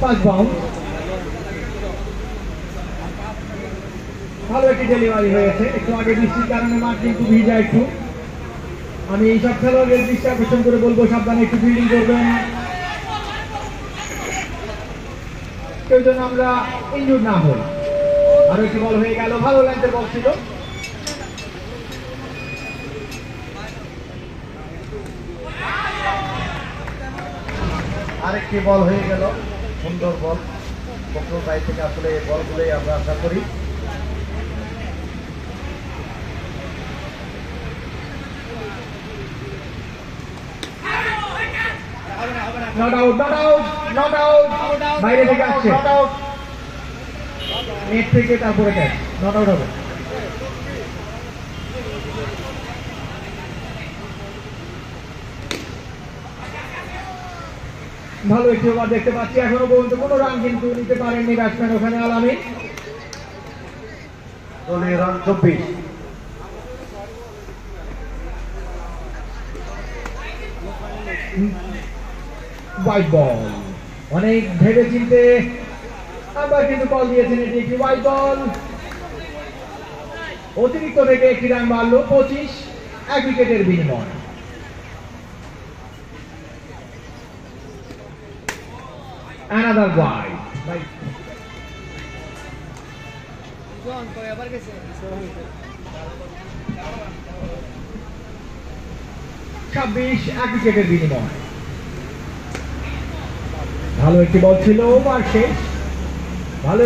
পাঁচ বাউন্ড। ভালো একটি ডেলিভারি হয়েছে। একটু আগে বৃষ্টির কারণে মাঠ কিন্তু ভিজা একটু। আমি এই সব খেলোয়াড়দের দৃষ্টি আকর্ষণ করে বলবো সাবধানে একটু ফিল্ডিং করবেন, কেউ যেন আমরা ইনজুর না হই। আরো একটি বল হয়ে গেল, ভালো লেন্থের বল ছিল। আরেকটি বল হয়ে গেল, সুন্দর বল। বকুল ভাই থেকে আসলে এই বলগুলোই আমরা আশা করি। Not out, not out, not out, বাইরে থেকে আসছে। নট আউট, নেট থেকে তারপরে ক্যাচ, নট আউট হবে। ভালো একটি ওভার দেখতে পাচ্ছি, এখনো পর্যন্ত কোনো রান কিন্তু নিতে পারেননি ব্যাটসম্যান ওখানে আলামিন। দলের রান 24। হোয়াইট বল, অনেক ভেবে চিনতে আবার কিন্তু কল দিয়েছেন, এটি একটি হোয়াইট বল। অতিরিক্ত থেকে একটি রান মারলো 25, 1 উইকেটের বিনিময়। Another wide. 26, 1 উইকেটের বিনিময়। ভালো একটি বল ছিল, ওভার শেষ। ভালো